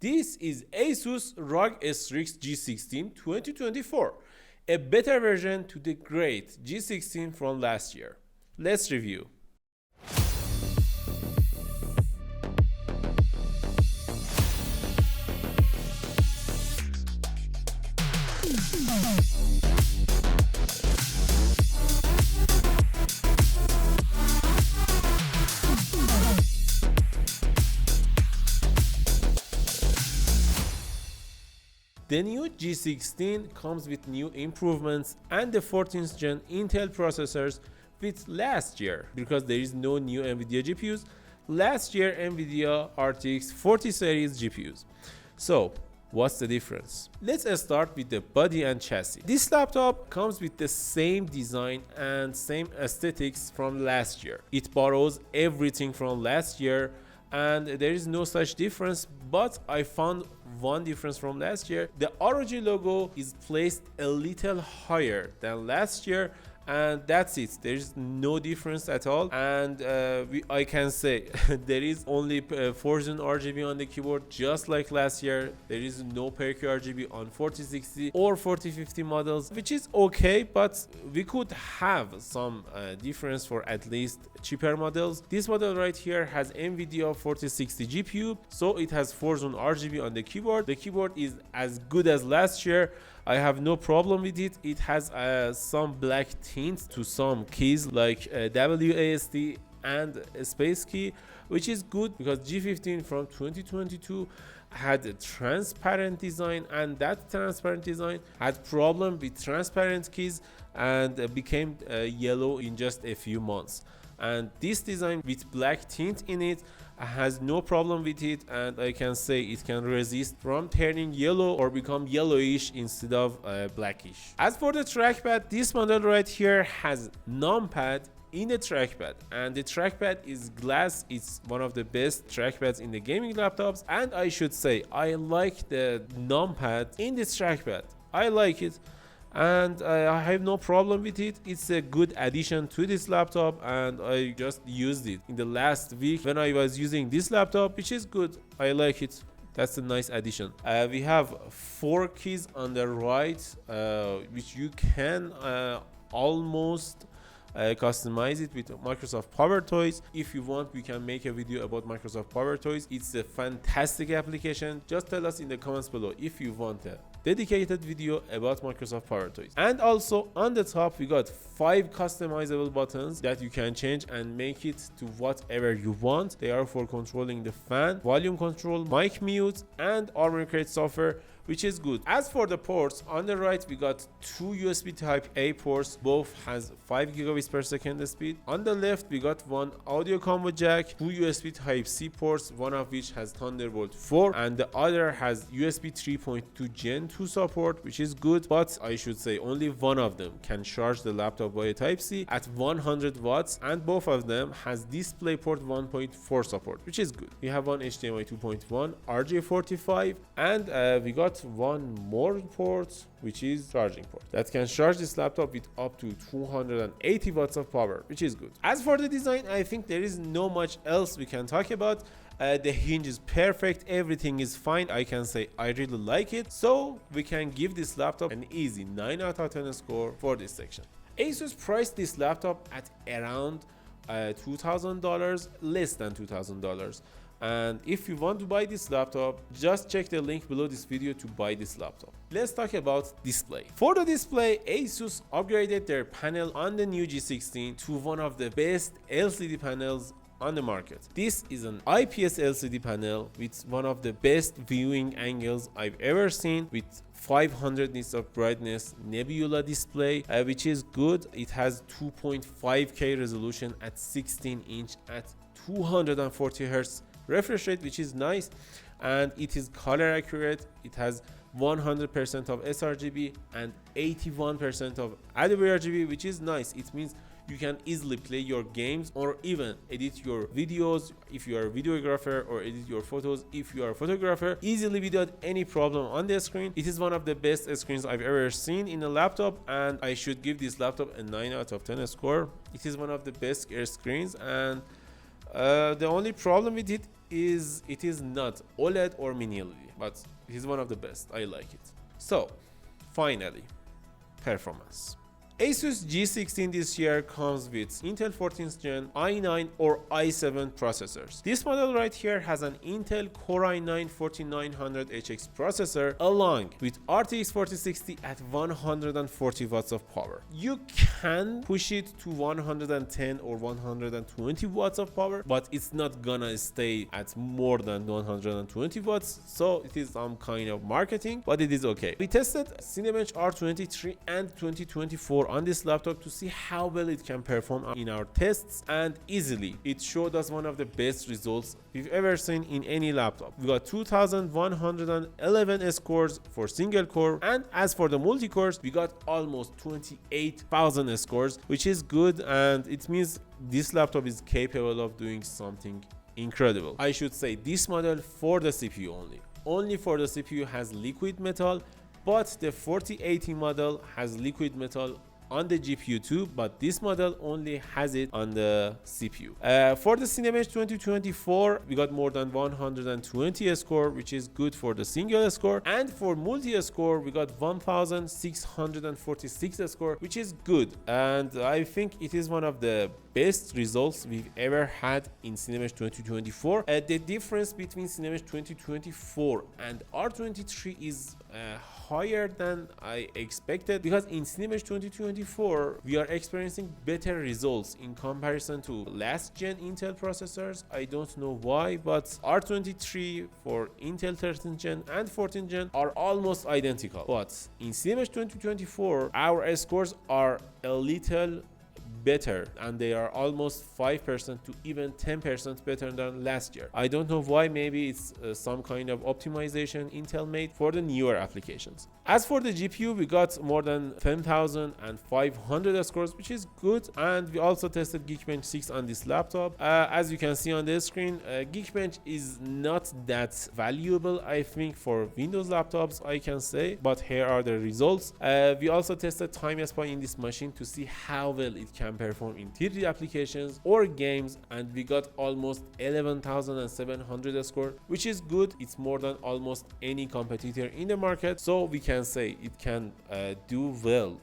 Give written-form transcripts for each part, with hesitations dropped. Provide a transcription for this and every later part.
This is Asus ROG Strix G16 2024, a better version to the great G16 from last year. Let's review. The new G16 comes with new improvements and the 14th gen Intel processors with last year, because there is no new Nvidia GPUs. Last year Nvidia RTX 40 series GPUs. So what's the difference? Let's start with the body and chassis. This laptop comes with the same design and same aesthetics from last year. It borrows everything from last year and there is no such difference, but I found one difference from last year. The ROG logo is placed a little higher than last year, and that's it. There is no difference at all. And I can say there is only Fortune RGB on the keyboard, just like last year. There is no PerQ RGB on 4060 or 4050 models, which is okay, but we could have some difference for at least cheaper models. This model right here has Nvidia 4060 GPU, so it has Fortune RGB on the keyboard. The keyboard is as good as last year. I have no problem with it. It has some black tints to some keys like WASD and a space key, which is good because G15 from 2022 had a transparent design, and that transparent design had problem with transparent keys and became yellow in just a few months. And this design with black tint in it has no problem with it, and I can say it can resist from turning yellow or become yellowish instead of blackish. As for the trackpad, this model right here has numpad in the trackpad, and the trackpad is glass. It's one of the best trackpads in the gaming laptops, and I should say I like the numpad in this trackpad. I like it and I have no problem with it. It's a good addition to this laptop, and I just used it in the last week when I was using this laptop, which is good. I like it. That's a nice addition. We have 4 keys on the right, which you can almost customize it with Microsoft Power Toys. If you want, we can make a video about Microsoft Power Toys. It's a fantastic application. Just tell us in the comments below if you want a dedicated video about Microsoft Power Toys. And also on the top we got 5 customizable buttons that you can change and make it to whatever you want. They are for controlling the fan, volume control, mic mute, and Armor Crate software, which is good. As for the ports, on the right we got 2 USB type A ports, both has 5 gigabits per second speed. On the left we got 1 audio combo jack, 2 USB type C ports, one of which has Thunderbolt 4 and the other has USB 3.2 Gen 2 support, which is good, but I should say only one of them can charge the laptop via type C at 100 watts, and both of them has DisplayPort 1.4 support, which is good. We have one HDMI 2.1, RJ45, and we got one more port, which is charging port, that can charge this laptop with up to 280 watts of power, which is good. As for the design, I think there is no much else we can talk about. The hinge is perfect, everything is fine. I can say I really like it, so we can give this laptop an easy 9 out of 10 score for this section. Asus priced this laptop at around $2,000, less than $2,000. And if you want to buy this laptop, just check the link below this video to buy this laptop. Let's talk about display. For the display, Asus upgraded their panel on the new G16 to one of the best LCD panels on the market. This is an IPS LCD panel with one of the best viewing angles I've ever seen, with 500 nits of brightness, nebula display, which is good. It has 2.5K resolution at 16 inch at 240 Hz refresh rate, which is nice, and it is color accurate. It has 100% of sRGB and 81% of AdobeRGB, which is nice. It means you can easily play your games or even edit your videos if you are a videographer, or edit your photos if you are a photographer easily without any problem on the screen. It is one of the best screens I've ever seen in a laptop, and I should give this laptop a 9 out of 10 score. It is one of the best screens, and the only problem with it is it is not OLED or mini LED, but it is one of the best. I like it. So finally, performance. Asus G16 this year comes with Intel 14th Gen i9 or i7 processors. This model right here has an Intel Core i9-14900HX processor along with RTX 4060 at 140 watts of power. You can push it to 110 or 120 watts of power, but it's not gonna stay at more than 120 watts, so it is some kind of marketing, but it is okay. We tested Cinebench R23 and 2024 on this laptop to see how well it can perform in our tests, and easily it showed us one of the best results we've ever seen in any laptop. We got 2111 scores for single core, and as for the multi-cores we got almost 28,000 scores, which is good, and it means this laptop is capable of doing something incredible. I should say this model for the CPU only for the CPU has liquid metal, but the 4080 model has liquid metal on the GPU too, but this model only has it on the CPU. For the Cinebench 2024, we got more than 120 score, which is good for the single score, and for multi score we got 1646 score, which is good, and I think it is one of the best results we've ever had in Cinebench 2024. The difference between Cinebench 2024 and R23 is higher than I expected, because in Cinebench 2024 we are experiencing better results in comparison to last gen Intel processors. I don't know why, but R23 for Intel 13th gen and 14th gen are almost identical, but in Cinebench 2024 our scores are a little better, and they are almost 5% to even 10% better than last year. I don't know why, maybe it's some kind of optimization Intel made for the newer applications. As for the GPU, we got more than 10,500 scores, which is good, and we also tested Geekbench 6 on this laptop. As you can see on the screen, Geekbench is not that valuable, I think, for Windows laptops, I can say, but here are the results. We also tested Time Spy in this machine to see how well it can perform in 3D applications or games, and we got almost 11,700 score, which is good. It's more than almost any competitor in the market, so we can say it can do well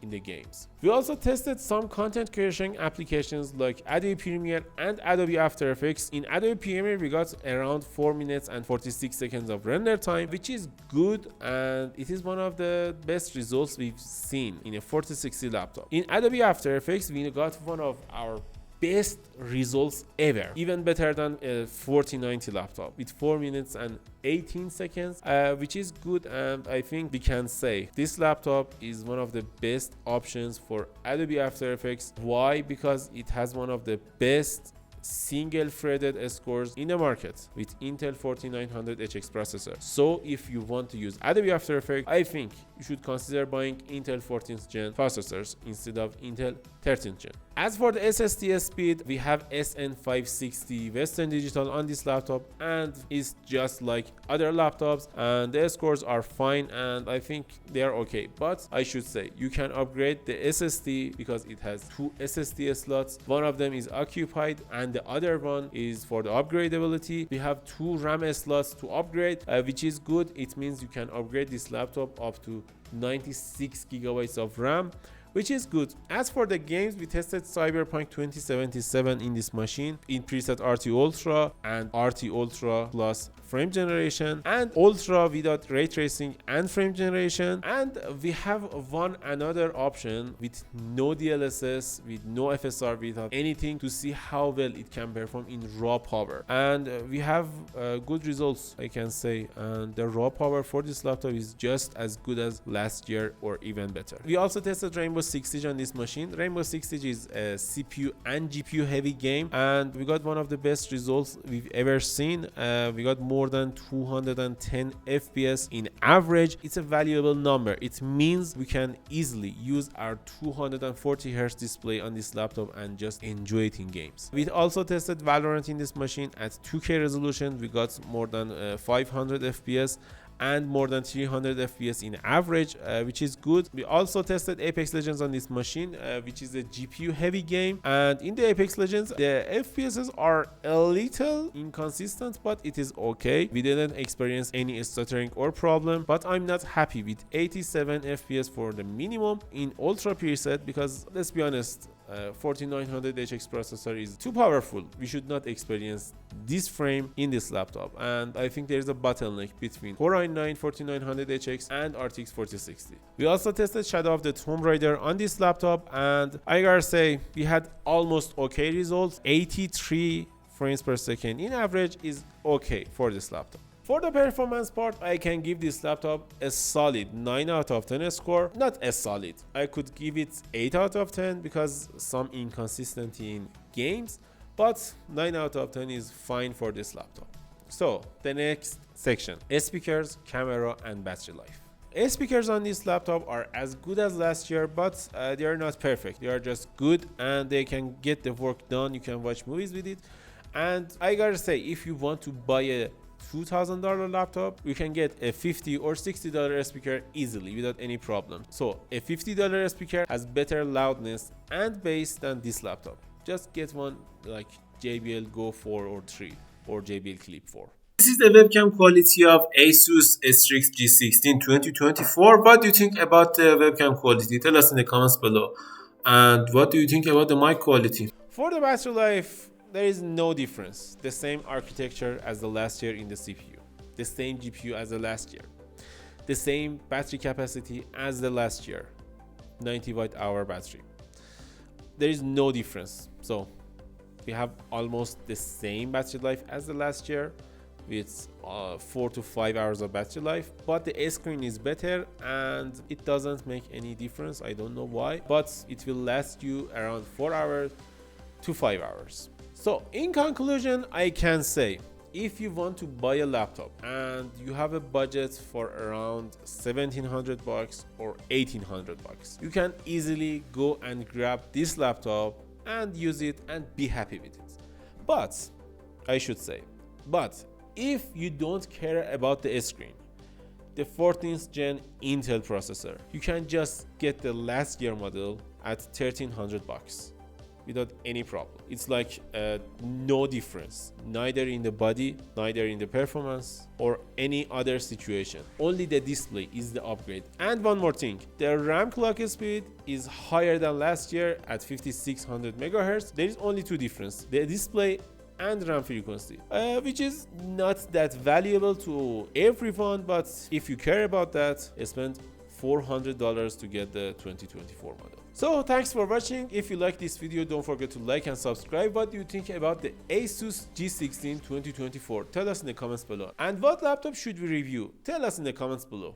in the games. We also tested some content creation applications like Adobe Premiere and Adobe After Effects. In Adobe Premiere we got around 4 minutes and 46 seconds of render time, which is good, and it is one of the best results we've seen in a 4060 laptop. In Adobe After Effects we got one of our best results ever, even better than a 4090 laptop with 4 minutes and 18 seconds, which is good, and I think we can say this laptop is one of the best options for Adobe After Effects. Why? Because it has one of the best single threaded scores in the market with Intel 4900HX processor. So if you want to use Adobe After Effects, I think you should consider buying Intel 14th gen processors instead of Intel 13th gen. As for the SSD speed, we have SN560 Western Digital on this laptop, and it's just like other laptops, and the scores are fine, and I think they are okay. But I should say you can upgrade the SSD because it has 2 SSD slots. One of them is occupied and the other one is for the upgradability. We have 2 RAM slots to upgrade, which is good. It means you can upgrade this laptop up to 96 gigabytes of RAM, which is good. As for the games, we tested Cyberpunk 2077 in this machine in preset RT Ultra and RT Ultra plus frame generation, and Ultra without ray tracing and frame generation, and we have another option with no DLSS, with no FSR, without anything, to see how well it can perform in raw power, and we have good results, I can say, and the raw power for this laptop is just as good as last year or even better. We also tested Rainbow Six Siege on this machine. Rainbow Six Siege is a CPU and GPU heavy game, and we got one of the best results we've ever seen. We got more than 210 FPS in average. It's a valuable number. It means we can easily use our 240 Hz display on this laptop and just enjoy it in games. We also tested Valorant in this machine at 2K resolution. We got more than 500 FPS, and more than 300 FPS in average, which is good. We also tested Apex Legends on this machine, which is a GPU heavy game, and in the Apex Legends the FPSs are a little inconsistent, but it is okay. We didn't experience any stuttering or problem, but I'm not happy with 87 FPS for the minimum in ultra preset, because let's be honest, 4900HX processor is too powerful. We should not experience this frame in this laptop, and I think there is a bottleneck between Core i9 4900HX and RTX 4060. We also tested Shadow of the Tomb Raider on this laptop, and I gotta say we had almost okay results. 83 frames per second in average is okay for this laptop. For the performance part, I can give this laptop a solid 9 out of 10 score. Not a solid, I could give it 8 out of 10 because some inconsistency in games, but 9 out of 10 is fine for this laptop. So the next section, speakers, camera and battery life. Speakers on this laptop are as good as last year, but they are not perfect. They are just good and they can get the work done. You can watch movies with it. And I gotta say, if you want to buy a $2,000 laptop, you can get a $50 or $60 speaker easily without any problem. So a $50 speaker has better loudness and bass than this laptop. Just get one like JBL Go 4 or 3 or JBL Clip 4. This is the webcam quality of Asus Strix G16 2024. What do you think about the webcam quality? Tell us in the comments below. And what do you think about the mic quality? For the battery life, there is no difference. The same architecture as the last year in the CPU, the same GPU as the last year, the same battery capacity as the last year, 90 watt-hour battery. There is no difference. So we have almost the same battery life as the last year with 4 to 5 hours of battery life, but the screen is better and it doesn't make any difference. I don't know why, but it will last you around 4 hours to 5 hours. So in conclusion, I can say, if you want to buy a laptop and you have a budget for around $1,700 or $1,800, you can easily go and grab this laptop and use it and be happy with it. But I should say, if you don't care about the screen, the 14th gen Intel processor, you can just get the last year model at $1,300 without any problem. It's like no difference, neither in the body, neither in the performance or any other situation. Only the display is the upgrade. And one more thing, the RAM clock speed is higher than last year at 5600 MHz. There is only two differences, the display and RAM frequency, which is not that valuable to everyone, but if you care about that, spend $400 to get the 2024 model. So thanks for watching. If you like this video, don't forget to like and subscribe. What do you think about the Asus G16 2024? Tell us in the comments below. And what laptop should we review? Tell us in the comments below.